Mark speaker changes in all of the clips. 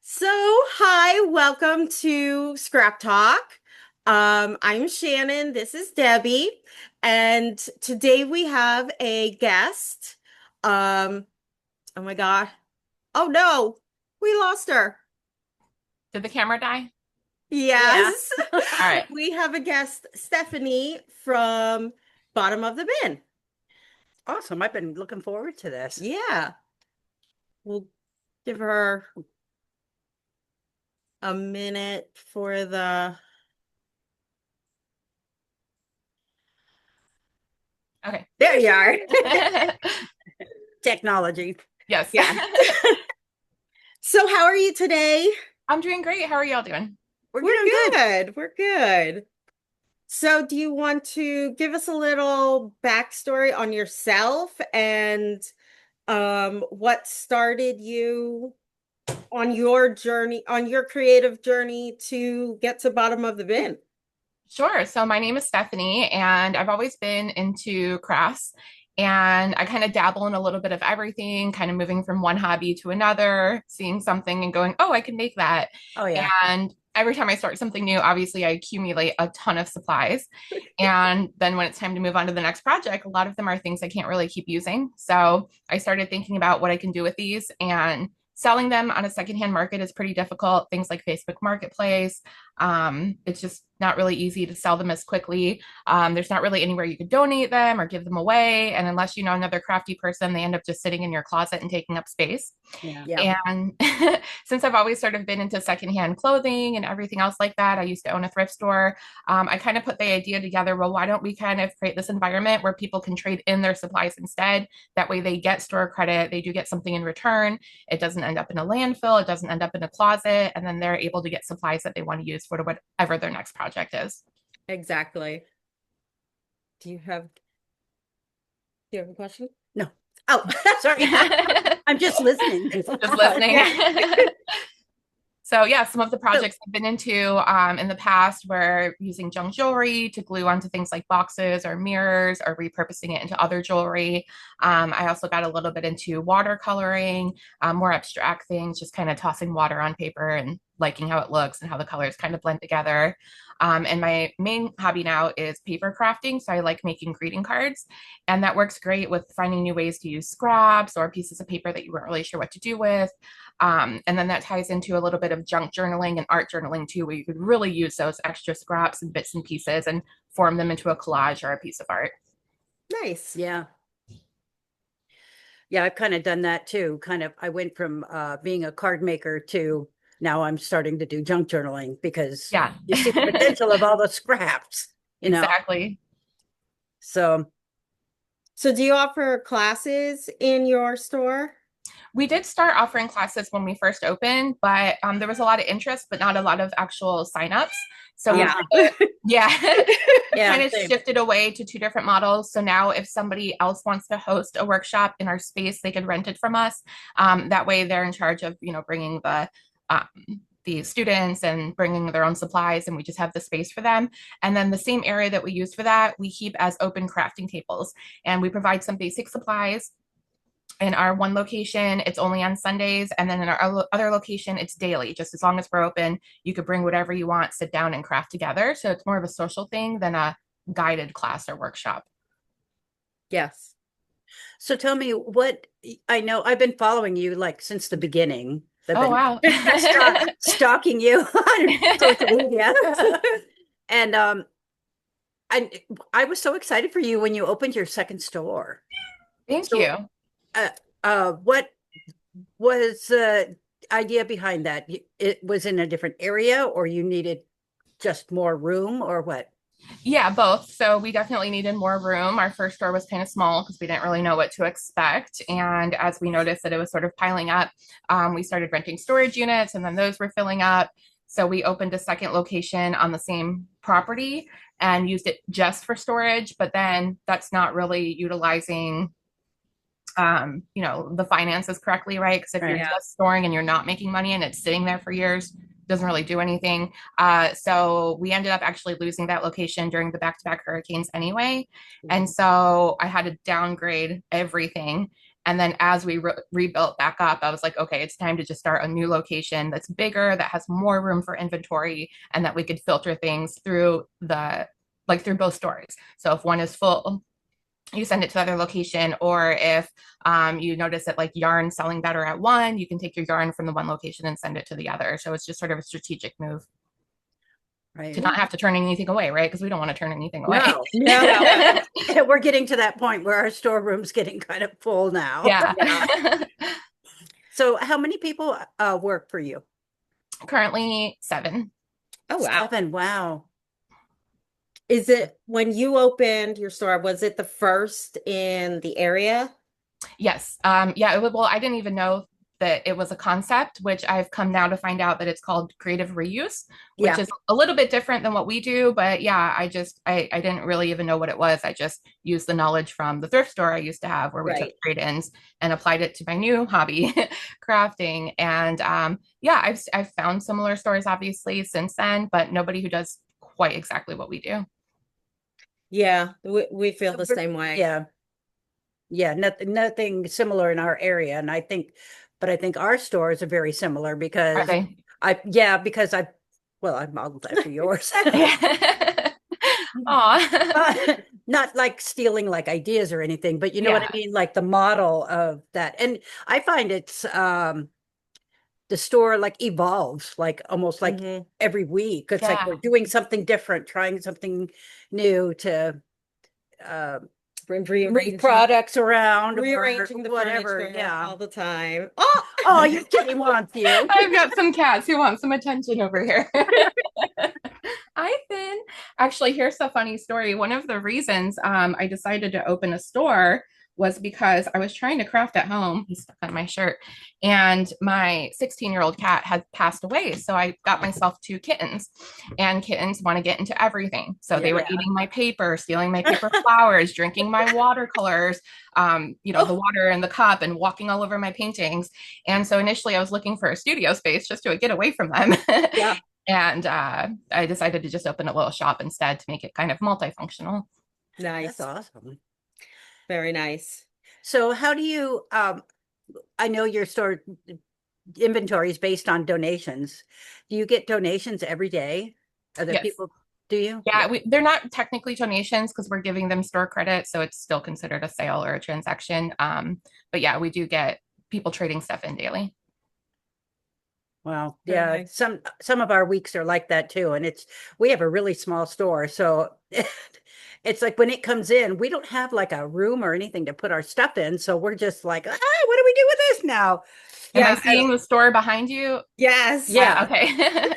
Speaker 1: So, hi, welcome to Scrap Talk. I'm Shannon, this is Debbie, and today we have a guest. Um, oh my God. Oh no, we lost her.
Speaker 2: Did the camera die?
Speaker 3: Yeah.
Speaker 1: Yes.
Speaker 2: All right.
Speaker 1: We have a guest, Stephanie from Bottom of the Bin.
Speaker 3: Awesome. I've been looking forward to this.
Speaker 1: Yeah, we'll give her a minute for the.
Speaker 2: Okay.
Speaker 3: There you are. Technology.
Speaker 2: Yes.
Speaker 3: Yeah.
Speaker 1: So, how are you today?
Speaker 2: I'm doing great. How are y'all doing?
Speaker 3: We're
Speaker 1: We're
Speaker 3: doing good.
Speaker 1: good. We're good. So, do you want to give us a little backstory on yourself and what started you on your journey, on your creative journey to get to Bottom of the Bin?
Speaker 2: Sure. So my name is Stephanie, and I've always been into crafts. And I kind of dabble in a little bit of everything, kind of moving from one hobby to another, seeing something and going, oh, I can make that.
Speaker 3: Oh, yeah.
Speaker 2: And every time I start something new, obviously I accumulate a ton of supplies. And then when it's time to move on to the next project, a lot of them are things I can't really keep using. So I started thinking about what I can do with these, and selling them on a secondhand market is pretty difficult. Things like Facebook Marketplace, it's just not really easy to sell them as quickly. There's not really anywhere you could donate them or give them away. And unless you know another crafty person, they end up just sitting in your closet and taking up space.
Speaker 3: Yeah. Yeah.
Speaker 2: And since I've always sort of been into secondhand clothing and everything else like that, I used to own a thrift store. I kind of put the idea together, well, why don't we kind of create this environment where people can trade in their supplies instead? That way they get store credit, they do get something in return. It doesn't end up in a landfill, it doesn't end up in a closet, and then they're able to get supplies that they want to use for whatever their next project is.
Speaker 1: Exactly. Do you have do you have a question?
Speaker 3: No. Oh, sorry. I'm just listening.
Speaker 2: Just listening.
Speaker 3: Yeah.
Speaker 2: So yeah, some of the projects I've been into in the past were using junk jewelry to glue onto things like boxes or mirrors, or repurposing it into other jewelry. I also got a little bit into watercoloring, more abstract things, just kind of tossing water on paper and liking how it looks and how the colors kind of blend together. And my main hobby now is paper crafting. So I like making greeting cards, and that works great with finding new ways to use scraps or pieces of paper that you weren't really sure what to do with. And then that ties into a little bit of junk journaling and art journaling too, where you could really use those extra scraps and bits and pieces and form them into a collage or a piece of art.
Speaker 1: Nice.
Speaker 3: Yeah. Yeah. I've kind of done that too. I went from being a card maker to now I'm starting to do junk journaling because
Speaker 2: Yeah,
Speaker 3: you see the potential of all the scraps, you know.
Speaker 2: exactly.
Speaker 3: So,
Speaker 1: So, do you offer classes in your store?
Speaker 2: We did start offering classes when we first opened, but there was a lot of interest, but not a lot of actual signups. So we,
Speaker 3: yeah.
Speaker 2: yeah, we
Speaker 3: Yeah.
Speaker 2: kind of
Speaker 3: Same.
Speaker 2: shifted away to two different models. So now, if somebody else wants to host a workshop in our space, they could rent it from us. That way, they're in charge of bringing um, the students and bringing their own supplies, and we just have the space for them. And then the same area that we use for that, we keep as open crafting tables, and we provide some basic supplies. In our one location, it's only on Sundays. And then in our other location, it's daily. Just as long as we're open, you could bring whatever you want, sit down and craft together. So it's more of a social thing than a guided class or workshop.
Speaker 1: Yes.
Speaker 3: So tell me what I know. I've been following you like since the beginning. I've
Speaker 2: Oh,
Speaker 3: been
Speaker 2: wow.
Speaker 3: stalking you on social media. And I I was so excited for you when you opened your second store.
Speaker 2: Thank
Speaker 3: So
Speaker 2: you.
Speaker 3: what was the idea behind that? It was in a different area, or you needed just more room, or what?
Speaker 2: Yeah, both. So we definitely needed more room. Our first store was kind of small because we didn't really know what to expect. And as we noticed that it was sort of piling up, we started renting storage units, and then those were filling up. So we opened a second location on the same property and used it just for storage. But then that's not really utilizing the finances correctly, right? Because if you're
Speaker 3: Right.
Speaker 1: Yeah.
Speaker 2: just storing and you're not making money and it's sitting there for years, it doesn't really do anything. So we ended up actually losing that location during the back-to-back hurricanes anyway. And so I had to downgrade everything. And then as we rebuilt back up, I was like, okay, it's time to just start a new location that's bigger, that has more room for inventory, and that we could filter things through through both stores. So if one is full, you send it to the other location, or if you notice that like yarn selling better at one, you can take your yarn from the one location and send it to the other. So it's just sort of a strategic move to
Speaker 3: Right.
Speaker 2: not have to turn anything away, right? Because we don't want to turn anything away.
Speaker 3: No,
Speaker 1: No.
Speaker 3: no. We're getting to that point where our storeroom's getting kind of full now.
Speaker 2: Yeah.
Speaker 3: So how many people work for you?
Speaker 2: Currently 7.
Speaker 1: Oh, wow.
Speaker 3: 7. Wow.
Speaker 1: Is it when you opened your store, was it the first in the area?
Speaker 2: Yes. Yeah. Well, I didn't even know that it was a concept, which I've come now to find out that it's called creative reuse, which
Speaker 3: Yeah.
Speaker 2: is a little bit different than what we do. But yeah, I didn't really even know what it was. I just used the knowledge from the thrift store I used to have where we took
Speaker 1: Right.
Speaker 2: trade-ins and applied it to my new hobby, crafting. And yeah, I've found similar stores obviously since then, but nobody who does quite exactly what we do.
Speaker 1: Yeah, we feel the same way.
Speaker 3: Yeah. Yeah, nothing similar in our area. And I think our stores are very similar
Speaker 2: Are
Speaker 3: because
Speaker 2: they?
Speaker 3: because I modeled after yours.
Speaker 2: Aw.
Speaker 3: Not like stealing like ideas or anything, but you know what I
Speaker 2: Yeah.
Speaker 3: mean? Like the model of that. And I find it's the store like evolves like almost like
Speaker 1: Hmm.
Speaker 3: every week. It's like we're
Speaker 2: Yeah.
Speaker 3: doing something different, trying something new to uh, move
Speaker 1: Rearranging,
Speaker 3: products around or
Speaker 1: rearranging the
Speaker 3: whatever.
Speaker 1: furniture
Speaker 3: Yeah.
Speaker 1: all the time. Oh,
Speaker 3: Oh, your kitty wants you.
Speaker 2: I've got some cats who want some attention over here. Hi, Finn. Actually, here's a funny story. One of the reasons I decided to open a store was because I was trying to craft at home. He's stuck on my shirt. And my 16-year-old cat had passed away. So I got myself 2 kittens, and kittens want to get into everything. So they
Speaker 3: Yeah.
Speaker 2: were eating my paper, stealing my paper flowers, drinking my watercolors, the
Speaker 1: oh,
Speaker 2: water in the cup, and walking all over my paintings. And so initially I was looking for a studio space just to get away from them.
Speaker 3: Yeah.
Speaker 2: And I decided to just open a little shop instead to make it kind of multifunctional.
Speaker 3: That's
Speaker 1: nice.
Speaker 3: awesome.
Speaker 1: Very nice.
Speaker 3: So how do you I know your store inventory is based on donations. Do you get donations every day? Are there
Speaker 2: Yes.
Speaker 3: people, do you?
Speaker 2: Yeah, they're not technically donations because we're giving them store credit, so it's still considered a sale or a transaction. But yeah, we do get people trading stuff in daily.
Speaker 3: Well,
Speaker 1: Very
Speaker 3: yeah,
Speaker 1: nice.
Speaker 3: some of our weeks are like that too. And we have a really small store. So it's like when it comes in, we don't have like a room or anything to put our stuff in. So we're just like, what do we do with this now?
Speaker 2: Am I
Speaker 1: Yeah.
Speaker 2: seeing the store behind you?
Speaker 1: Yes.
Speaker 3: Yeah.
Speaker 2: Okay.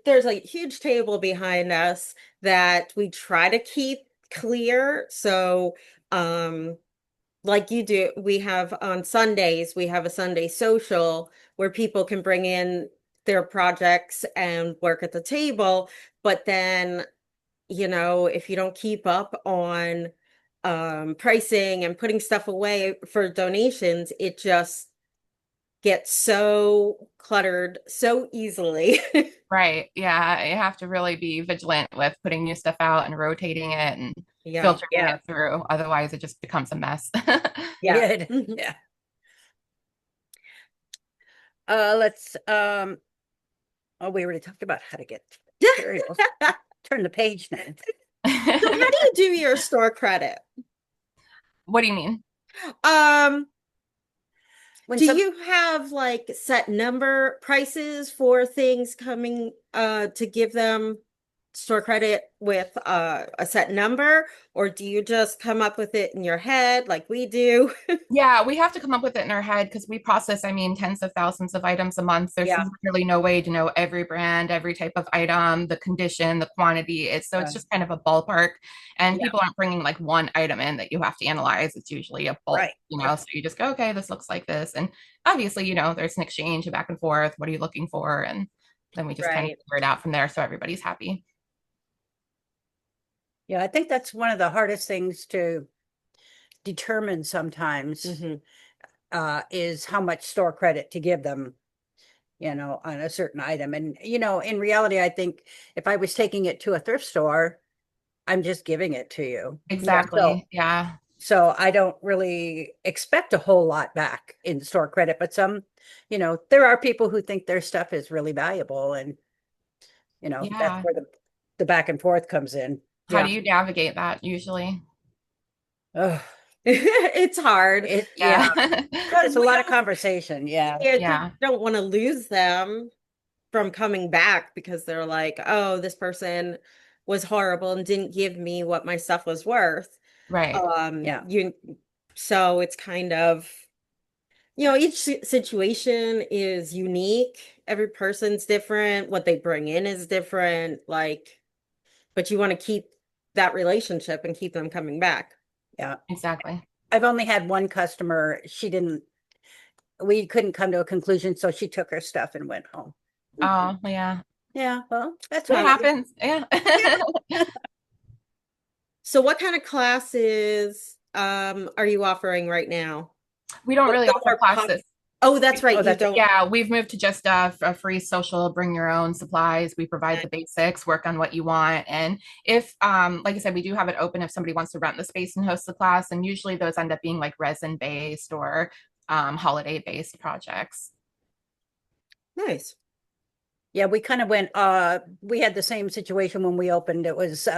Speaker 1: There's a huge table behind us that we try to keep clear. So, um, like you do, we have on Sundays, we have a Sunday social where people can bring in their projects and work at the table. But then, if you don't keep up on pricing and putting stuff away for donations, it just gets so cluttered so easily.
Speaker 2: Right. Yeah. You have to really be vigilant with putting new stuff out and rotating it and
Speaker 1: Yeah.
Speaker 2: filtering
Speaker 3: Yeah.
Speaker 2: it through. Otherwise, it just becomes a mess.
Speaker 1: Yeah.
Speaker 3: Yeah.
Speaker 1: Mhm.
Speaker 3: Yeah. Let's oh, we already talked about how to get materials. Turn the page now.
Speaker 1: So how do you do your store credit?
Speaker 2: What do you mean?
Speaker 1: Um,
Speaker 3: When
Speaker 1: do
Speaker 3: some
Speaker 1: you have like set number prices for things coming to give them store credit with a set number, or do you just come up with it in your head like we do?
Speaker 2: Yeah, we have to come up with it in our head because we process, I mean, tens of thousands of items a month. There's
Speaker 3: Yeah.
Speaker 2: literally no way to know every brand, every type of item, the condition, the quantity. It's just kind of a ballpark. And
Speaker 3: Yeah.
Speaker 2: people aren't bringing like one item in that you have to analyze. It's usually a bulk,
Speaker 3: Right.
Speaker 2: So you just go, okay, this looks like this. And obviously, there's an exchange back and forth. What are you looking for? And then we just kind of
Speaker 1: Right.
Speaker 2: figure it out from there so everybody's happy.
Speaker 3: Yeah, I think that's one of the hardest things to determine sometimes
Speaker 1: Hmm.
Speaker 3: is how much store credit to give them, on a certain item. And, in reality, I think if I was taking it to a thrift store, I'm just giving it to you.
Speaker 1: Yeah.
Speaker 3: So,
Speaker 2: Exactly. Yeah.
Speaker 3: So I don't really expect a whole lot back in store credit, but some, there are people who think their stuff is really valuable, and that's
Speaker 2: Yeah.
Speaker 3: where the back and forth comes in.
Speaker 2: How do
Speaker 3: Yeah.
Speaker 2: you navigate that usually?
Speaker 3: Ugh.
Speaker 1: It's hard.
Speaker 3: Yeah.
Speaker 2: Yeah.
Speaker 1: Because
Speaker 3: It's a lot of conversation. Yeah.
Speaker 1: yeah, 'cause
Speaker 2: Yeah.
Speaker 1: you don't want to lose them from coming back because they're like, oh, this person was horrible and didn't give me what my stuff was worth.
Speaker 2: Right.
Speaker 3: Yeah.
Speaker 1: You so it's kind of, each situation is unique. Every person's different. What they bring in is different. Like, but you want to keep that relationship and keep them coming back.
Speaker 3: Yeah.
Speaker 2: Exactly.
Speaker 3: I've only had one customer. We couldn't come to a conclusion, so she took her stuff and went home.
Speaker 2: Oh, yeah.
Speaker 3: Yeah. Well, that's
Speaker 2: It
Speaker 1: Well,
Speaker 3: fine.
Speaker 2: happens. Yeah.
Speaker 3: Yeah.
Speaker 1: so what kind of classes are you offering right now?
Speaker 2: We don't
Speaker 1: What
Speaker 2: really offer
Speaker 1: are
Speaker 2: classes.
Speaker 1: Oh, that's right.
Speaker 3: Oh,
Speaker 1: You
Speaker 3: that's
Speaker 1: don't.
Speaker 2: Yeah, we've moved to just a free social, bring your own supplies. We provide the basics, work on what you want. And if, like I said, we do have it open if somebody wants to rent the space and host the class. And usually those end up being like resin based or holiday based projects.
Speaker 1: Nice.
Speaker 3: Yeah, we kind of we had the same situation when we opened. It was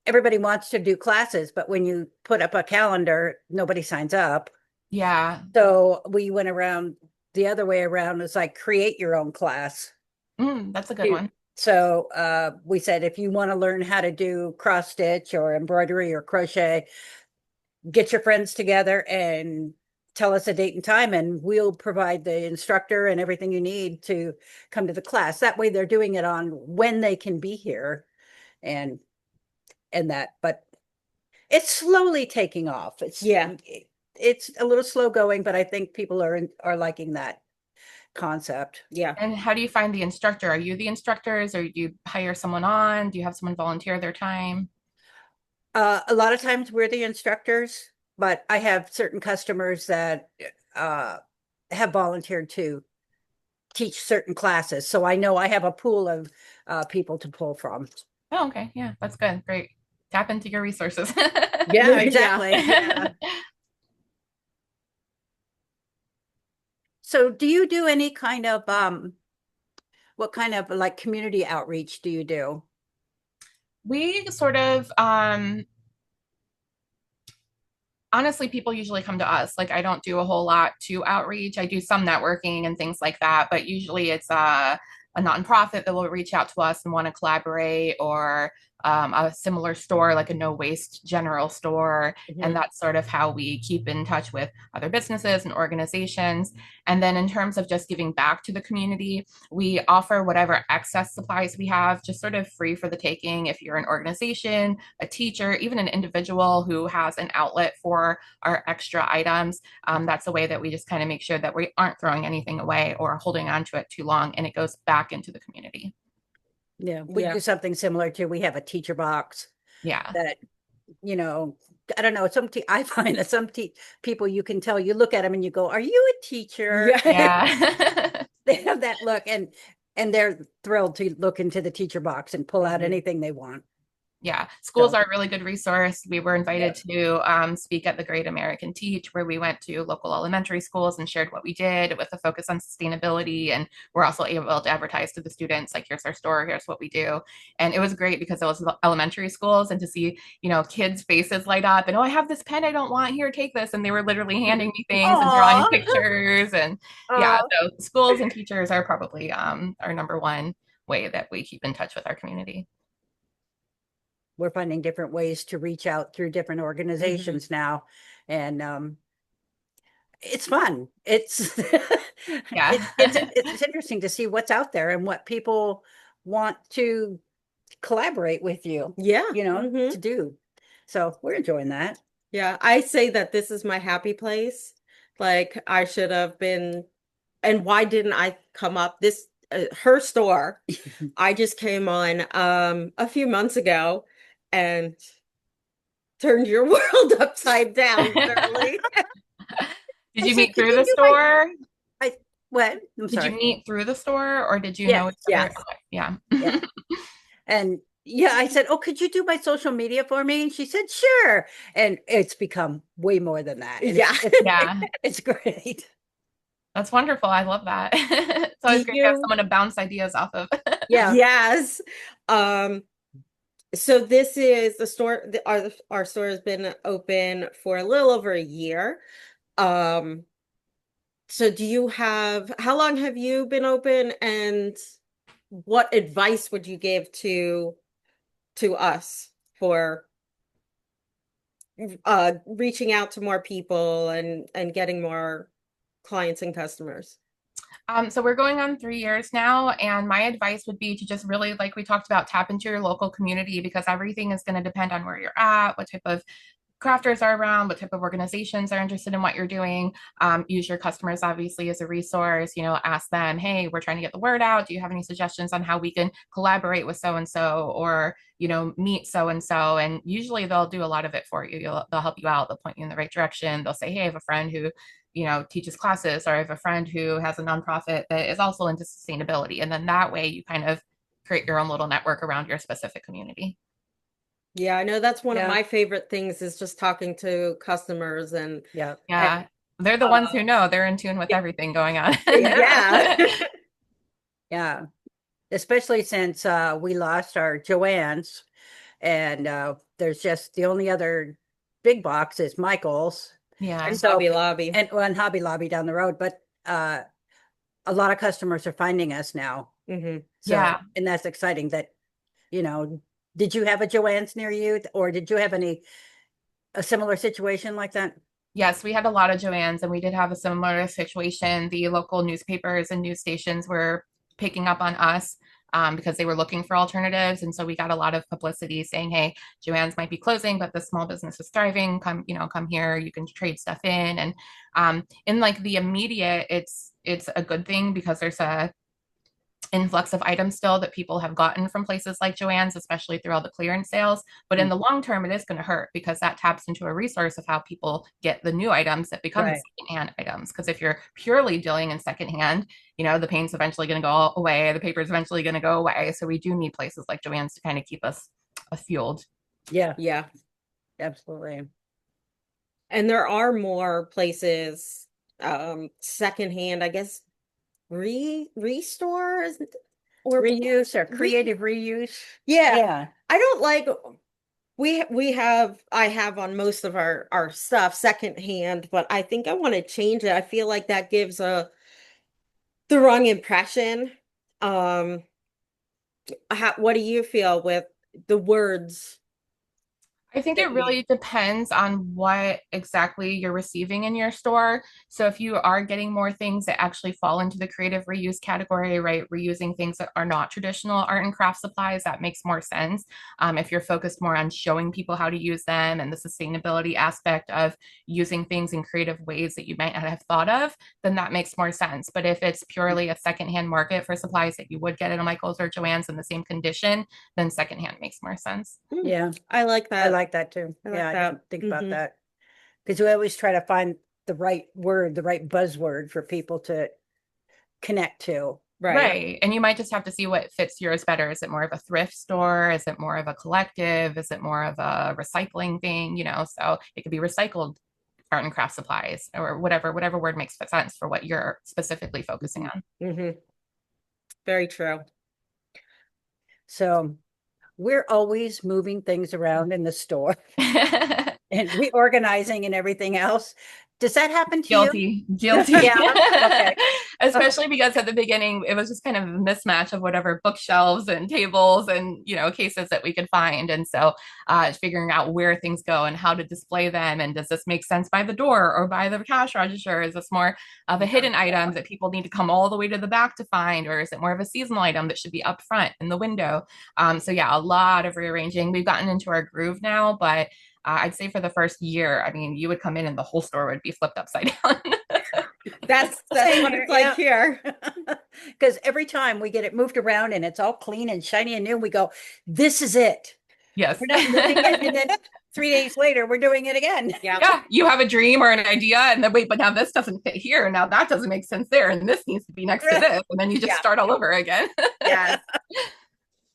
Speaker 3: everybody wants to do classes, but when you put up a calendar, nobody signs up.
Speaker 2: Yeah.
Speaker 3: So we went around the other way around. It's like create your own class.
Speaker 2: That's a good one.
Speaker 3: So we said, if you want to learn how to do cross stitch or embroidery or crochet, get your friends together and tell us a date and time, and we'll provide the instructor and everything you need to come to the class. That way they're doing it on when they can be here, and but it's slowly taking off.
Speaker 1: Yeah.
Speaker 3: It's a little slow going, but I think people are liking that concept.
Speaker 1: Yeah.
Speaker 2: And how do you find the instructor? Are you the instructors or do you hire someone on? Do you have someone volunteer their time?
Speaker 3: A lot of times we're the instructors, but I have certain customers that uh, have volunteered to teach certain classes. So I know I have a pool of people to pull from.
Speaker 2: Oh, okay. Yeah, that's good. Great. Tap into your resources.
Speaker 3: Yeah,
Speaker 1: Yeah.
Speaker 3: exactly. Yeah. So do you do any kind of what kind of like community outreach do you do?
Speaker 2: We sort of honestly, people usually come to us. Like I don't do a whole lot to outreach. I do some networking and things like that, but usually it's a nonprofit that will reach out to us and want to collaborate, or a similar store like a no waste general store. And
Speaker 3: Mhm.
Speaker 2: that's sort of how we keep in touch with other businesses and organizations. And then in terms of just giving back to the community, we offer whatever excess supplies we have, just sort of free for the taking. If you're an organization, a teacher, even an individual who has an outlet for our extra items, that's a way that we just kind of make sure that we aren't throwing anything away or holding on to it too long, and it goes back into the community.
Speaker 3: Yeah, we
Speaker 1: Yeah.
Speaker 3: do something similar too. We have a teacher box
Speaker 2: Yeah.
Speaker 3: that, you know, I don't know. I find that people, you can tell, you look at them and you go, "Are you a teacher?"
Speaker 1: Yeah.
Speaker 2: Yeah.
Speaker 3: They have that look, and they're thrilled to look into the teacher box and pull out
Speaker 1: Mhm.
Speaker 3: anything they want.
Speaker 2: Yeah, schools
Speaker 3: So,
Speaker 2: are a really good resource. We were
Speaker 3: yeah.
Speaker 2: invited to speak at the Great American Teach, where we went to local elementary schools and shared what we did with a focus on sustainability. And we're also able to advertise to the students, like, here's our store, here's what we do. And it was great because it was elementary schools, and to see, kids' faces light up and, oh, I have this pen I don't want, here, take this. And they were literally handing me things and drawing
Speaker 3: Aw.
Speaker 2: pictures. And yeah, so schools and teachers are probably our number one way that we keep in touch with our community.
Speaker 3: We're finding different ways to reach out through different
Speaker 1: Mhm.
Speaker 3: organizations now, and it's fun.
Speaker 2: Yeah.
Speaker 3: It's interesting to see what's out there and what people want to collaborate with you,
Speaker 1: Yeah. Hmm.
Speaker 3: to do. So we're enjoying that.
Speaker 1: Yeah. I say that this is my happy place. Like I should have been, and why didn't I come up this her store? I just came on a few months ago and turned your world upside down, literally.
Speaker 2: Did
Speaker 3: I
Speaker 2: you
Speaker 3: said,
Speaker 2: meet
Speaker 3: "Could
Speaker 2: through
Speaker 3: you
Speaker 2: the
Speaker 3: do my?"
Speaker 2: store?
Speaker 3: I What? I'm
Speaker 2: Did you
Speaker 3: sorry.
Speaker 2: meet through the store or did you know
Speaker 3: Yes,
Speaker 2: each other?
Speaker 1: Yes.
Speaker 2: Okay, yeah.
Speaker 3: yeah. And yeah, I said, "Oh, could you do my social media for me?" And she said, "Sure." And it's become way more than that. And
Speaker 1: Yeah.
Speaker 2: Yeah,
Speaker 3: it's great.
Speaker 2: that's wonderful. I love that. It's
Speaker 1: Do
Speaker 2: always great to have
Speaker 1: you?
Speaker 2: someone to bounce ideas off of.
Speaker 3: Yeah.
Speaker 1: Yes. Um, so this is the store, our store has been open for a little over a year. Um, so do you have, how long have you been open and what advice would you give to us for reaching out to more people and getting more clients and customers?
Speaker 2: So we're going on 3 years now, and my advice would be to just really, like we talked about, tap into your local community because everything is going to depend on where you're at, what type of crafters are around, what type of organizations are interested in what you're doing. Use your customers obviously as a resource. Ask them, hey, we're trying to get the word out. Do you have any suggestions on how we can collaborate with so and so, or meet so and so? And usually they'll do a lot of it for you. They'll help you out. They'll point you in the right direction. They'll say, hey, I have a friend who teaches classes, or I have a friend who has a nonprofit that is also into sustainability. And then that way you kind of create your own little network around your specific community.
Speaker 1: Yeah, I know that's one of
Speaker 3: Yeah.
Speaker 1: my favorite things is just talking to customers
Speaker 3: Yeah.
Speaker 1: and
Speaker 2: Yeah. They're the ones who know, they're in tune with everything going on.
Speaker 1: yeah.
Speaker 3: Yeah. Especially since we lost our Joann's, and there's just the only other big box is Michael's.
Speaker 2: Yeah.
Speaker 1: And
Speaker 3: So,
Speaker 1: Hobby Lobby.
Speaker 3: and one Hobby Lobby down the road, but a lot of customers are finding us now.
Speaker 1: Hmm.
Speaker 3: So,
Speaker 2: Yeah.
Speaker 3: and that's exciting that, you know, did you have a Joann's near you, or did you have a similar situation like that?
Speaker 2: Yes, we had a lot of Joannes, and we did have a similar situation. The local newspapers and news stations were picking up on us because they were looking for alternatives. And so we got a lot of publicity saying, hey, Joanne's might be closing, but the small business is thriving. Come here. You can trade stuff in. And in like the immediate, it's a good thing because there's a influx of items still that people have gotten from places like Joann's, especially through all the clearance sales. But in the long term, it is going to hurt because that taps into a resource of how people get the new items that become the
Speaker 3: Right.
Speaker 2: secondhand items. Because if you're purely dealing in secondhand, the paint's eventually going to go away, the paper's eventually going to go away. So we do need places like Joann's to kind of keep us fueled.
Speaker 3: Yeah,
Speaker 1: Yeah.
Speaker 3: absolutely.
Speaker 1: And there are more places, secondhand, I guess, restores or
Speaker 3: Reuse or
Speaker 1: re
Speaker 3: creative reuse.
Speaker 1: yeah.
Speaker 3: Yeah.
Speaker 1: I don't like we have I have on most of our stuff secondhand, but I think I want to change it. I feel like that gives a the wrong impression. Um, what do you feel with the words
Speaker 2: I think
Speaker 1: that
Speaker 2: it
Speaker 1: you
Speaker 2: really depends on what exactly you're receiving in your store. So if you are getting more things that actually fall into the creative reuse category, right? Reusing things that are not traditional art and craft supplies, that makes more sense. If you're focused more on showing people how to use them and the sustainability aspect of using things in creative ways that you might not have thought of, then that makes more sense. But if it's purely a secondhand market for supplies that you would get at a Michael's or Joann's in the same condition, then secondhand makes more sense.
Speaker 3: Yeah.
Speaker 1: I like
Speaker 3: I
Speaker 1: that.
Speaker 3: like that too.
Speaker 1: I
Speaker 3: Yeah,
Speaker 1: like
Speaker 3: I
Speaker 1: that.
Speaker 3: didn't think about
Speaker 1: Hmm.
Speaker 3: that. Because we always try to find the right word, the right buzzword for people to connect to.
Speaker 1: Right.
Speaker 2: Right. And you might just have to see what fits yours better. Is it more of a thrift store? Is it more of a collective? Is it more of a recycling thing? So it could be recycled art and craft supplies or whatever word makes sense for what you're specifically focusing on.
Speaker 1: Hmm. Very true.
Speaker 3: So we're always moving things around in the store and reorganizing and everything else. Does that happen to you?
Speaker 2: Guilty.
Speaker 3: Yeah. Okay.
Speaker 2: Especially because at the beginning it was just kind of a mismatch of whatever bookshelves and tables and cases that we could find, and so figuring out where things go and how to display them, and does this make sense by the door or by the cash register? Is this more of a hidden item that people need to come all the way to the back to find, or is it more of a seasonal item that should be up front in the window? So yeah, a lot of rearranging. We've gotten into our groove now, but I'd say for the first year, I mean, you would come in and the whole store would be flipped upside down.
Speaker 1: That's
Speaker 3: Same
Speaker 1: what
Speaker 3: here,
Speaker 1: it's like
Speaker 3: yeah.
Speaker 1: here.
Speaker 3: Because every time we get it moved around and it's all clean and shiny and new, we go, this is it.
Speaker 2: Yes.
Speaker 3: We're not moving it. And then 3 days later, we're doing it again.
Speaker 1: Yeah.
Speaker 2: Yeah, you have a dream or an idea, and then wait, but now this doesn't fit here. Now that doesn't make sense there, and this needs to be next to this, and then you just
Speaker 1: Yeah.
Speaker 2: start all over again.
Speaker 1: Yes.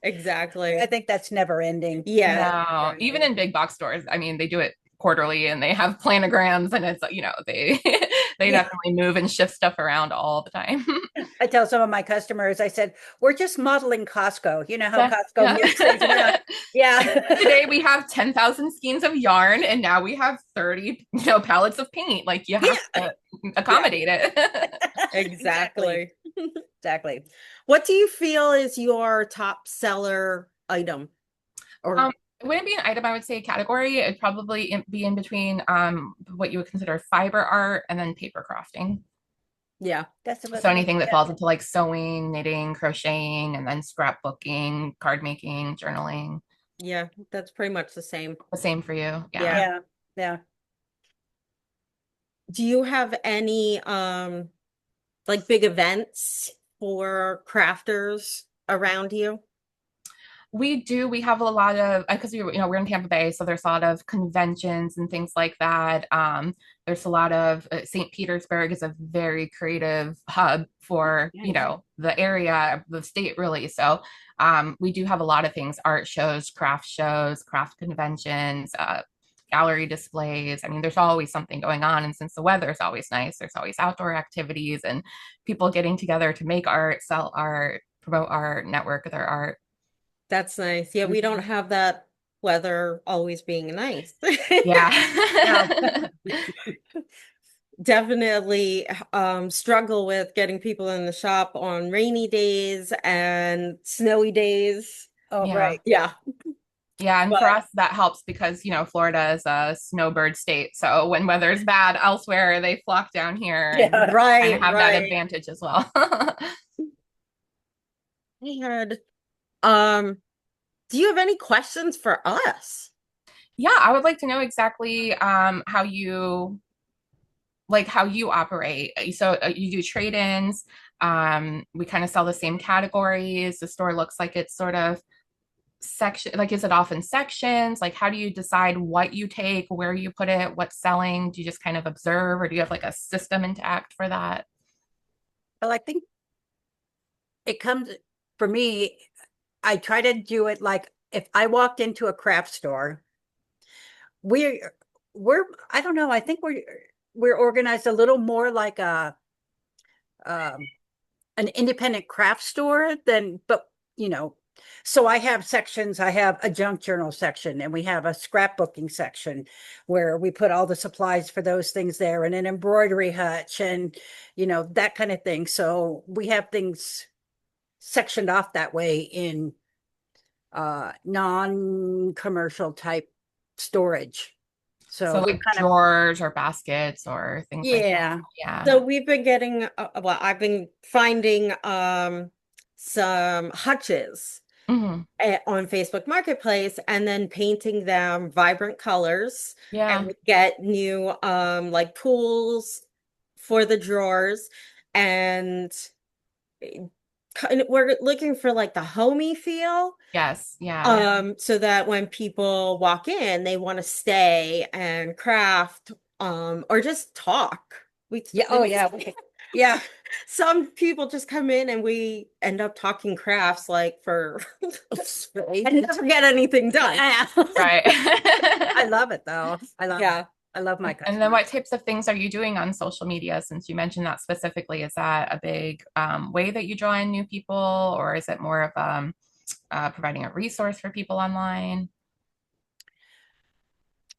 Speaker 1: Exactly.
Speaker 3: I think that's never ending.
Speaker 1: Yeah.
Speaker 2: No,
Speaker 3: Never
Speaker 2: even
Speaker 3: ending.
Speaker 2: in big box stores, I mean, they do it quarterly and they have planograms and it's, they they
Speaker 3: Yeah.
Speaker 2: definitely move and shift stuff around all the time.
Speaker 3: I tell some of my customers, I said, we're just modeling Costco. You know how
Speaker 2: Yeah,
Speaker 3: Costco
Speaker 2: yeah.
Speaker 3: moves things around.
Speaker 2: Like
Speaker 3: Yeah.
Speaker 2: today we have 10,000 skeins of yarn and now we have 30, pallets of paint. Like you have
Speaker 3: Yeah.
Speaker 2: to
Speaker 3: Yeah.
Speaker 2: accommodate it.
Speaker 3: Exactly.
Speaker 1: Exactly.
Speaker 3: Exactly.
Speaker 1: What do you feel is your top seller item? Or
Speaker 2: It wouldn't be an item, I would say a category. It'd probably be in between what you would consider fiber art and then paper crafting.
Speaker 1: yeah,
Speaker 3: That's about,
Speaker 2: So anything that
Speaker 3: yeah.
Speaker 2: falls into like sewing, knitting, crocheting, and then scrapbooking, card making, journaling.
Speaker 1: yeah, that's pretty much the same.
Speaker 2: The same for you. Yeah.
Speaker 1: Yeah.
Speaker 3: Yeah. Yeah.
Speaker 1: Do you have any like big events for crafters around you?
Speaker 2: We do. We have a lot of because we're in Tampa Bay, so there's a lot of conventions and things like that. There's a lot of St. Petersburg is a very creative hub for
Speaker 3: Nice.
Speaker 2: the area, the state really. So we do have a lot of things: art shows, craft conventions, gallery displays. I mean, there's always something going on, and since the weather is always nice, there's always outdoor activities and people getting together to make art, sell art, promote art, network their art.
Speaker 1: That's nice. Yeah, we don't
Speaker 3: Mhm.
Speaker 1: have that weather always being nice.
Speaker 2: Yeah.
Speaker 3: No.
Speaker 1: Definitely struggle with getting people in the shop on rainy days and snowy days.
Speaker 3: Oh,
Speaker 2: Yeah.
Speaker 3: right.
Speaker 1: Yeah,
Speaker 2: Yeah. And for
Speaker 1: but
Speaker 2: us, that helps because, Florida is a snowbird state. So when weather's bad elsewhere, they flock down here and
Speaker 3: Yeah.
Speaker 2: kind of
Speaker 1: right,
Speaker 2: have that
Speaker 1: right.
Speaker 2: advantage as well.
Speaker 1: I had um do you have any questions for us?
Speaker 2: Yeah. I would like to know exactly how you operate. So you do trade-ins. We kind of sell the same categories. The store looks like it's sort of section, like is it off in sections? Like how do you decide what you take, where you put it, what's selling? Do you just kind of observe or do you have like a system intact for that?
Speaker 3: Well, I think it comes for me, I try to do it like if I walked into a craft store, we're we're I don't know, I think we're organized a little more like um an independent craft store than, but you know, so I have sections. I have a junk journal section and we have a scrapbooking section where we put all the supplies for those things there, and an embroidery hutch and that kind of thing. So we have things sectioned off that way in non-commercial type storage.
Speaker 2: So
Speaker 3: So we're
Speaker 2: like
Speaker 3: kind of,
Speaker 2: drawers or baskets or things like that.
Speaker 3: yeah,
Speaker 2: Yeah.
Speaker 1: So we've been getting well, I've been finding some hutches
Speaker 2: Hmm.
Speaker 1: on Facebook Marketplace and then painting them vibrant colors. And
Speaker 2: Yeah.
Speaker 1: we get new like pools for the drawers and we're looking for like the homey feel.
Speaker 2: Yes. Yeah.
Speaker 1: So that when people walk in, they want to stay and craft, or just talk. We
Speaker 3: yeah, oh yeah, yeah.
Speaker 1: some people just come in and we end up talking crafts like for and never get anything done.
Speaker 3: Yeah.
Speaker 2: Right.
Speaker 3: I love it though.
Speaker 1: Yeah.
Speaker 3: I love my
Speaker 2: And then what
Speaker 3: customers.
Speaker 2: types of things are you doing on social media since you mentioned that specifically? Is that a big way that you draw in new people, or is it more of providing a resource for people online?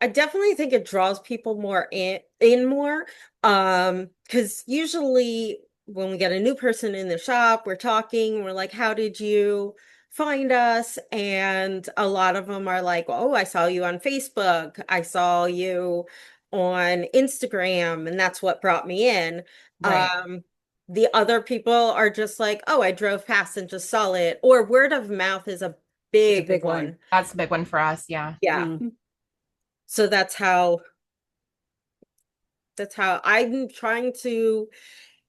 Speaker 1: I definitely think it draws people more in more. Because usually when we get a new person in the shop, we're talking, we're like, how did you find us? And a lot of them are like, oh, I saw you on Facebook, I saw you on Instagram, and that's what brought me in.
Speaker 3: Right.
Speaker 1: Um, the other people are just like, oh, I drove past and just saw it, or word of mouth is a
Speaker 3: It's a
Speaker 1: big
Speaker 3: big one.
Speaker 1: one.
Speaker 2: That's a big one for us. Yeah.
Speaker 1: Yeah.
Speaker 3: Mm.
Speaker 1: So that's how I'm trying to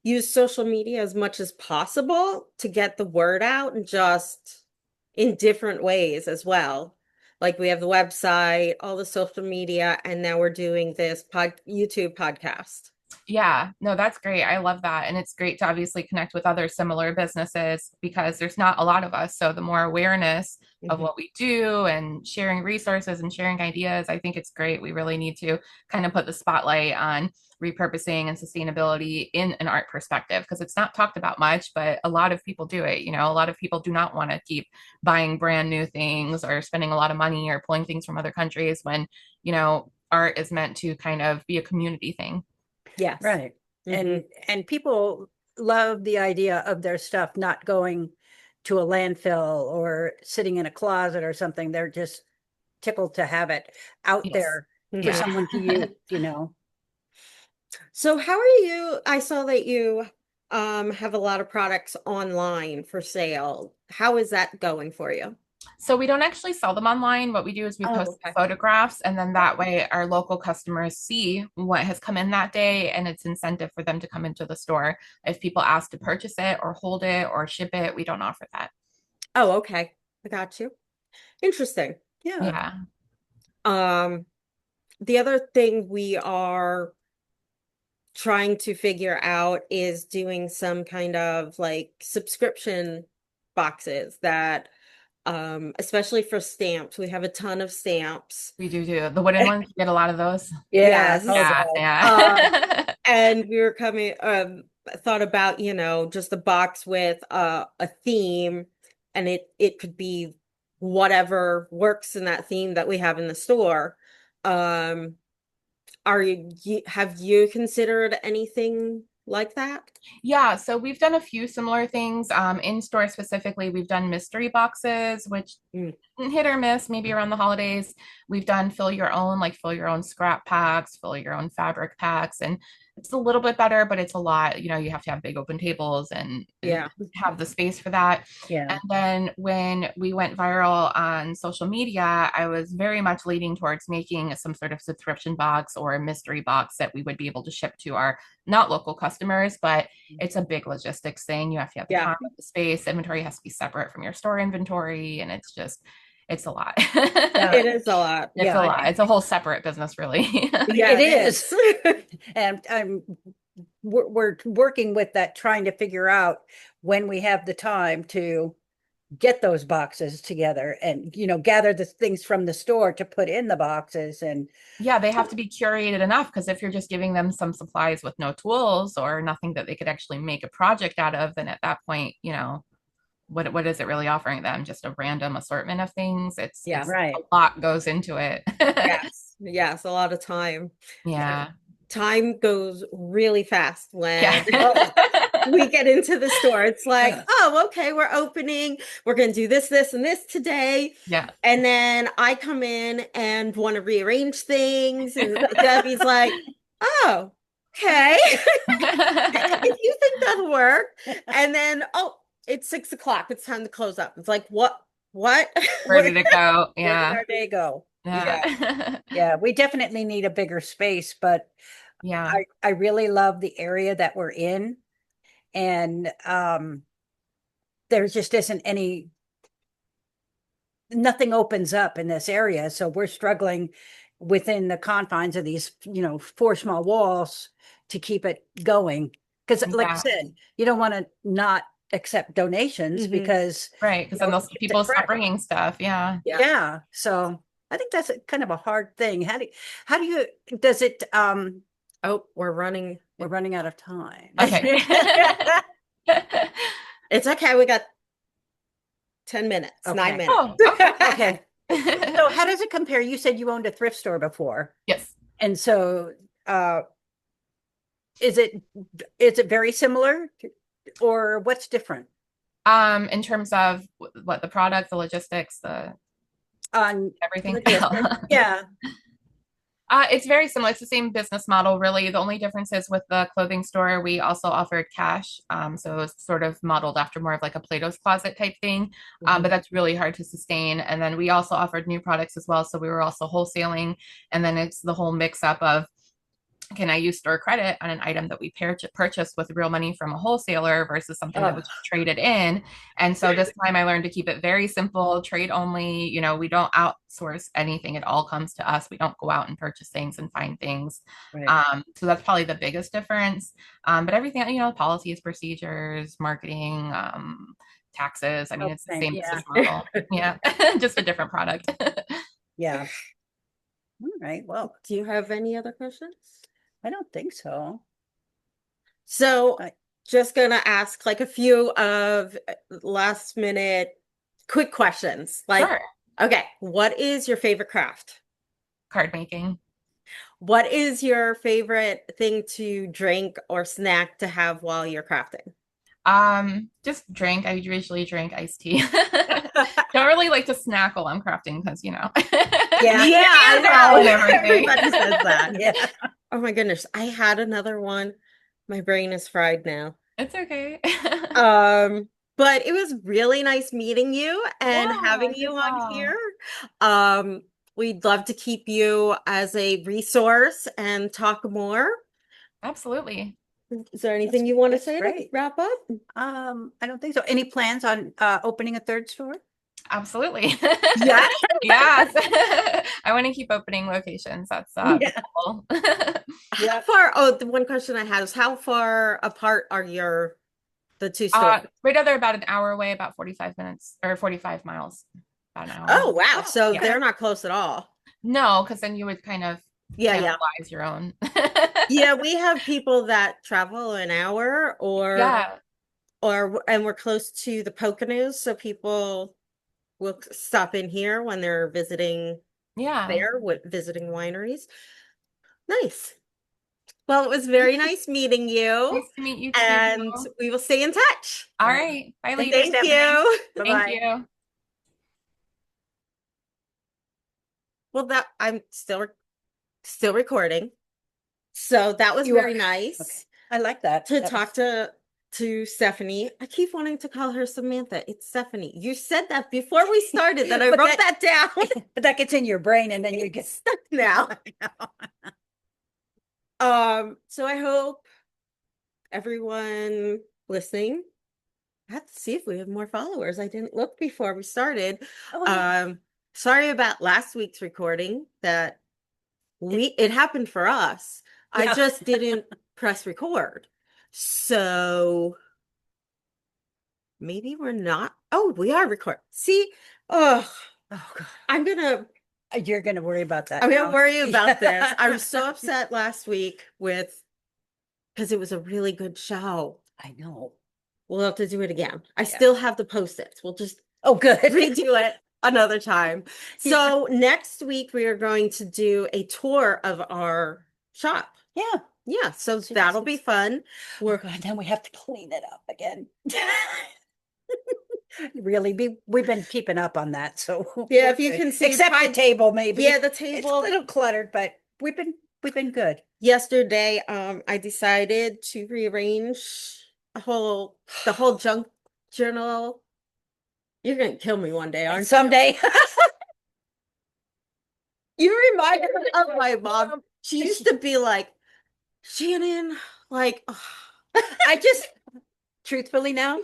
Speaker 1: use social media as much as possible to get the word out and just in different ways as well. Like we have the website, all the social media, and now we're doing this YouTube podcast.
Speaker 2: Yeah, no, that's great. I love that. And it's great to obviously connect with other similar businesses because there's not a lot of us. So the more awareness of
Speaker 1: Mhm.
Speaker 2: what we do and sharing resources and sharing ideas, I think it's great. We really need to kind of put the spotlight on repurposing and sustainability in an art perspective because it's not talked about much, but a lot of people do it. You know, a lot of people do not want to keep buying brand new things or spending a lot of money or pulling things from other countries when, art is meant to kind of be a community thing.
Speaker 1: Yes.
Speaker 3: Right.
Speaker 1: Hmm.
Speaker 3: And people love the idea of their stuff not going to a landfill or sitting in a closet or something. They're just tickled to have it out
Speaker 2: Yes.
Speaker 3: there for
Speaker 2: Yeah.
Speaker 1: Hmm.
Speaker 3: someone to use.
Speaker 1: So how are you? I saw that you have a lot of products online for sale. How is that going for you?
Speaker 2: So we don't actually sell them online. What we do is we
Speaker 1: Oh,
Speaker 2: post
Speaker 1: okay.
Speaker 2: photographs, and then that way our local customers see what has come in that day, and it's incentive for them to come into the store. If people ask to purchase it or hold it or ship it, we don't offer that.
Speaker 1: Oh, okay. I got you. Interesting.
Speaker 3: Yeah.
Speaker 2: Yeah.
Speaker 1: Um, the other thing we are trying to figure out is doing some kind of like subscription boxes that especially for stamps. We have a ton of stamps.
Speaker 2: We do the wooden ones. You get a lot of those.
Speaker 3: Yes. Oh,
Speaker 1: Yes.
Speaker 2: Yeah,
Speaker 3: God.
Speaker 2: yeah.
Speaker 1: And we were coming thought about, just a box with a theme, and it could be whatever works in that theme that we have in the store. Um have you considered anything like that?
Speaker 2: Yeah, so we've done a few similar things. In store specifically, we've done mystery boxes, which
Speaker 1: Mm,
Speaker 2: hit or miss, maybe around the holidays. We've done fill your own scrap packs, fill your own fabric packs, and it's a little bit better, but it's a lot. You have to have big open tables and
Speaker 1: yeah.
Speaker 2: have the space for that.
Speaker 3: Yeah.
Speaker 2: And then when we went viral on social media, I was very much leading towards making some sort of subscription box or a mystery box that we would be able to ship to our not local customers, but it's a big logistics thing. You have to have the
Speaker 1: Yeah.
Speaker 2: time, the space, inventory has to be separate from your store inventory, and it's a lot.
Speaker 3: Yeah.
Speaker 1: It is a lot.
Speaker 2: It's a
Speaker 3: Yeah.
Speaker 2: lot. It's a whole separate business, really.
Speaker 1: Yeah,
Speaker 3: It
Speaker 1: it
Speaker 3: is.
Speaker 1: is.
Speaker 3: And we're working with that, trying to figure out when we have the time to get those boxes together and, gather the things from the store to put in the boxes. And
Speaker 2: Yeah, they have to be curated enough because if you're just giving them some supplies with no tools or nothing that they could actually make a project out of, then at that point, what is it really offering them? Just a random assortment of things.
Speaker 1: Yeah.
Speaker 2: It's a
Speaker 3: right.
Speaker 2: lot goes into it.
Speaker 1: Yes. Yes, a lot of time. And
Speaker 2: Yeah.
Speaker 1: time goes really fast when
Speaker 2: Yeah.
Speaker 1: we get into the store. It's like, oh, okay, we're opening. We're going to do this, this, and this today.
Speaker 2: Yeah.
Speaker 1: And then I come in and want to rearrange things. And Debbie's like, oh, okay. If you think that'll work. And then, oh, it's 6 o'clock. It's time to close up. It's like, what? What?
Speaker 2: Where did it go?
Speaker 3: Where did
Speaker 2: Yeah.
Speaker 3: our day go? Yeah.
Speaker 2: Yeah.
Speaker 3: Yeah. We definitely need a bigger space, but
Speaker 2: Yeah.
Speaker 3: I really love the area that we're in. And there just isn't nothing opens up in this area. So we're struggling within the confines of these, four small walls to keep it going. Because, like I
Speaker 2: Yeah.
Speaker 3: said, you don't want to not accept donations
Speaker 1: Mhm.
Speaker 3: because,
Speaker 2: Right. Because then those
Speaker 3: it's a
Speaker 2: people stop
Speaker 3: credit.
Speaker 2: bringing stuff. Yeah.
Speaker 1: Yeah.
Speaker 3: Yeah. So I think that's kind of a hard thing. How do you, does it,
Speaker 1: Oh, we're running.
Speaker 3: we're running out of time.
Speaker 2: Okay.
Speaker 1: It's okay. We got 10 minutes, 9
Speaker 3: Okay.
Speaker 1: minutes.
Speaker 2: Oh, okay.
Speaker 3: Okay. So how does it compare? You said you owned a thrift store before.
Speaker 2: Yes.
Speaker 3: And so is it is it very similar or what's different
Speaker 2: In terms of what the product, the logistics, the
Speaker 3: on
Speaker 2: everything.
Speaker 3: logistics? Yeah.
Speaker 2: It's very similar. It's the same business model, really. The only difference is with the clothing store, we also offered cash. So it's sort of modeled after more of like a Plato's Closet type thing. But that's really hard to sustain. And then we also offered new products as well. So we were also wholesaling. And then it's the whole mix up of can I use store credit on an item that we purchased with real money from a wholesaler versus something that
Speaker 3: Oh,
Speaker 2: was just traded in? And so this time I learned to keep it very simple, trade only. We don't outsource anything. It all comes to us. We don't go out and purchase things and find things.
Speaker 3: right.
Speaker 2: So that's probably the biggest difference. But everything, policies, procedures, marketing, taxes. I mean,
Speaker 3: Oh,
Speaker 2: it's the
Speaker 3: same.
Speaker 2: same
Speaker 3: Yeah.
Speaker 2: business model. Yeah, just a different product.
Speaker 3: Yeah. All right. Well,
Speaker 1: Do you have any other questions?
Speaker 3: I don't think so.
Speaker 1: So
Speaker 3: I,
Speaker 1: just gonna ask like a few of last minute quick questions. Like,
Speaker 2: Sure.
Speaker 1: okay, what is your favorite craft?
Speaker 2: Card making.
Speaker 1: What is your favorite thing to drink or snack to have while you're crafting?
Speaker 2: Just drink. I usually drink iced tea. Don't really like to snack while I'm crafting because
Speaker 3: yeah.
Speaker 1: Yeah, I
Speaker 2: hands are out and
Speaker 1: know.
Speaker 2: everything.
Speaker 1: Everybody says that.
Speaker 3: Yeah.
Speaker 1: Oh my goodness, I had another one. My brain is fried now.
Speaker 2: It's okay.
Speaker 1: Um, but it was really nice meeting you and
Speaker 2: Yeah,
Speaker 1: having
Speaker 2: you
Speaker 1: you
Speaker 2: as
Speaker 1: on
Speaker 2: well.
Speaker 1: here. Um, we'd love to keep you as a resource and talk more.
Speaker 2: Absolutely.
Speaker 1: Is there anything you want to
Speaker 3: That's
Speaker 1: say to
Speaker 3: great.
Speaker 1: wrap up?
Speaker 3: I don't think so. Any plans on opening a third store?
Speaker 2: Absolutely.
Speaker 1: Yeah.
Speaker 2: Yes. I want to keep opening locations. That's the
Speaker 3: Yeah.
Speaker 2: goal.
Speaker 1: How far? Oh, the one question I had is how far apart are the two stores?
Speaker 2: Right now they're about an hour away, about 45 minutes or 45 miles, about an hour.
Speaker 1: Oh, wow.
Speaker 3: Oh,
Speaker 1: So
Speaker 2: Yeah.
Speaker 1: they're not close at all.
Speaker 2: No, because then you would kind of
Speaker 1: Yeah, yeah.
Speaker 2: cannibalize your own.
Speaker 1: Yeah, we have people that travel an hour
Speaker 2: Yeah.
Speaker 1: and we're close to the Poconos, so people will stop in here when they're visiting
Speaker 2: Yeah.
Speaker 1: visiting wineries. Nice. Well, it was very nice meeting you,
Speaker 2: Nice to meet you too.
Speaker 1: and we will stay in touch.
Speaker 2: All
Speaker 3: All right.
Speaker 2: right. Bye,
Speaker 3: Thank you,
Speaker 2: ladies.
Speaker 1: Thank
Speaker 3: Stephanie.
Speaker 1: you.
Speaker 2: Thank
Speaker 3: Bye-bye.
Speaker 2: you.
Speaker 1: Well, that I'm still recording. So that was
Speaker 3: You are.
Speaker 1: very
Speaker 3: Okay.
Speaker 1: nice
Speaker 3: I like that.
Speaker 1: to
Speaker 3: That
Speaker 1: talk
Speaker 3: was,
Speaker 1: to Stephanie. I keep wanting to call her Samantha. It's Stephanie. You said that before we started that I
Speaker 3: But
Speaker 1: wrote that down.
Speaker 3: but that gets in your brain and then you get
Speaker 1: Stuck now. So I hope everyone listening. I have to see if we have more followers. I didn't look before we started.
Speaker 3: Oh, yeah.
Speaker 1: Sorry about last week's recording that it happened for us. I
Speaker 3: Yeah.
Speaker 1: just didn't press record. So maybe we're not. Oh, we are recording. See? Oh,
Speaker 3: Oh God.
Speaker 1: I'm gonna
Speaker 3: You're gonna worry about that
Speaker 1: I'm gonna
Speaker 3: now.
Speaker 1: worry about this. I was so
Speaker 3: Yeah.
Speaker 1: upset last week because it was a really good show.
Speaker 3: I know.
Speaker 1: We'll have to do it again. I
Speaker 3: Yeah.
Speaker 1: still have the post-its. We'll just
Speaker 3: Oh, good.
Speaker 1: redo it another time.
Speaker 3: Yeah.
Speaker 1: So next week we are going to do a tour of our shop.
Speaker 3: Yeah.
Speaker 1: Yeah, so
Speaker 3: So
Speaker 1: that'll be fun.
Speaker 3: Oh
Speaker 1: We're
Speaker 3: God, then we have to clean it up again. Really, we've been keeping up on that, so
Speaker 1: Yeah,
Speaker 3: we're
Speaker 1: if you
Speaker 3: good.
Speaker 1: can see
Speaker 3: Except the table, maybe.
Speaker 1: yeah, the
Speaker 3: It's a
Speaker 1: table.
Speaker 3: little cluttered, but we've been good.
Speaker 1: Yesterday, I decided to rearrange the whole junk journal. You're gonna kill me one day, aren't you?
Speaker 3: Someday.
Speaker 1: You remind me of my mom. She used to be like, Shannon, like,
Speaker 3: I just truthfully now,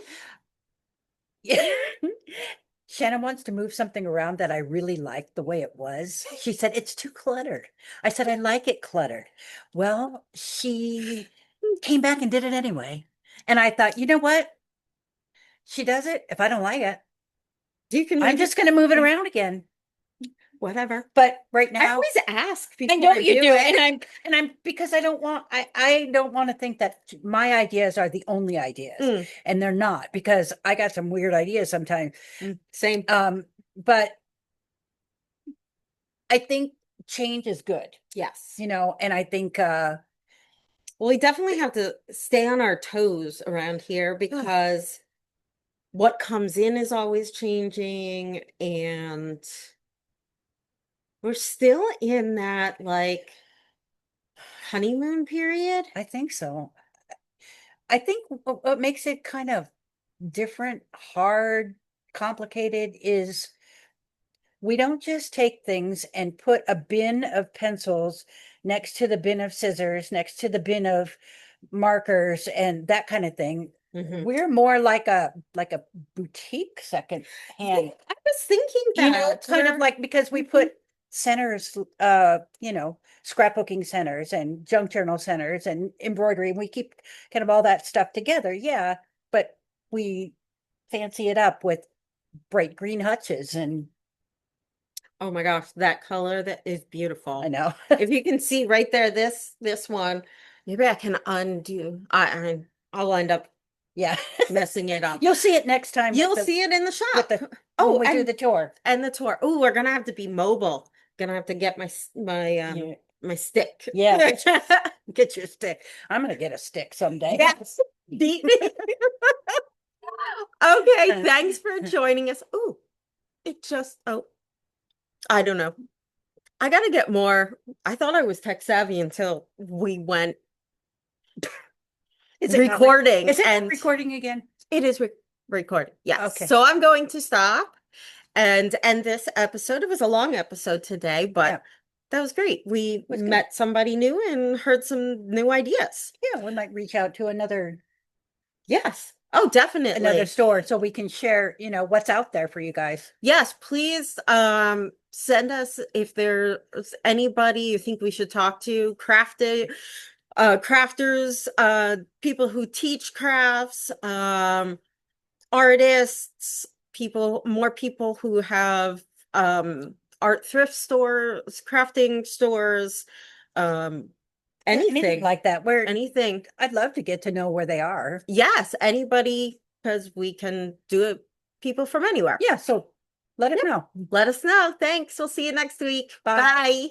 Speaker 3: Shannon wants to move something around that I really liked the way it was. She said, it's too cluttered. I said, I like it cluttered. Well, she came back and did it anyway. And I thought, you know what? She does it. If I don't like it,
Speaker 1: you can
Speaker 3: I'm
Speaker 1: leave
Speaker 3: just
Speaker 1: it
Speaker 3: going to move it around again.
Speaker 1: whatever.
Speaker 3: But right
Speaker 1: I
Speaker 3: now,
Speaker 1: always ask
Speaker 3: I
Speaker 1: before
Speaker 3: know
Speaker 1: I
Speaker 3: you
Speaker 1: do
Speaker 3: do,
Speaker 1: it.
Speaker 3: and I'm because I don't want to think that my ideas are the only ideas,
Speaker 1: Mm,
Speaker 3: and they're not, because I got some weird ideas sometimes.
Speaker 1: same.
Speaker 3: But I think change is good,
Speaker 1: Yes.
Speaker 3: and I think
Speaker 1: Well, we definitely have to stay on our toes around here because what comes in is always changing, and we're still in that like honeymoon period.
Speaker 3: I think so. I think what makes it kind of different, hard, complicated is we don't just take things and put a bin of pencils next to the bin of scissors, next to the bin of markers and that kind of thing.
Speaker 1: Mhm.
Speaker 3: We're more like a boutique second hand,
Speaker 1: I was thinking
Speaker 3: you know,
Speaker 1: that
Speaker 3: kind of
Speaker 1: we're
Speaker 3: like because we
Speaker 1: Mhm.
Speaker 3: put centers, you know, scrapbooking centers and junk journal centers and embroidery, and we keep kind of all that stuff together. Yeah, but we fancy it up with bright green hutches and
Speaker 1: Oh my gosh, that color that is
Speaker 3: I
Speaker 1: beautiful.
Speaker 3: know.
Speaker 1: If you can see right there, this one, maybe I can undo. I'll end up
Speaker 3: Yeah.
Speaker 1: messing it up.
Speaker 3: You'll see it next time
Speaker 1: You'll see it in the
Speaker 3: with
Speaker 1: shop.
Speaker 3: the when
Speaker 1: Oh,
Speaker 3: we do the tour.
Speaker 1: and the tour. Oh, we're gonna have to be mobile. Gonna have to get
Speaker 3: Yeah.
Speaker 1: my stick.
Speaker 3: Yeah, get your stick. I'm gonna get a stick someday.
Speaker 1: Yes. Beat me. Okay, thanks for joining us. Oh, it just I don't know. I gotta get more. I thought I was tech savvy until we went
Speaker 3: Is it not
Speaker 1: recording
Speaker 3: is it not
Speaker 1: and
Speaker 3: recording again?
Speaker 1: it is recording. Yes.
Speaker 3: Okay.
Speaker 1: So I'm going to stop and end this episode. It was a long episode today,
Speaker 3: Yeah,
Speaker 1: but that was great. We
Speaker 3: was good.
Speaker 1: met somebody new and heard some new ideas.
Speaker 3: Yeah, we might reach out to another
Speaker 1: Yes. Oh, definitely.
Speaker 3: store so we can share, you know, what's out there for you guys.
Speaker 1: Yes, please send us if there's anybody you think we should talk to, crafters, people who teach crafts, artists, more people who have art thrift stores, crafting stores, um
Speaker 3: Yeah, anything
Speaker 1: anything,
Speaker 3: like that. Where
Speaker 1: anything.
Speaker 3: I'd love to get to know where they are.
Speaker 1: Yes, anybody, because we can do it, people from anywhere.
Speaker 3: Yeah, so let us
Speaker 1: Yep.
Speaker 3: know.
Speaker 1: Let us know. Thanks. We'll see you next week.
Speaker 3: Bye.
Speaker 1: Bye.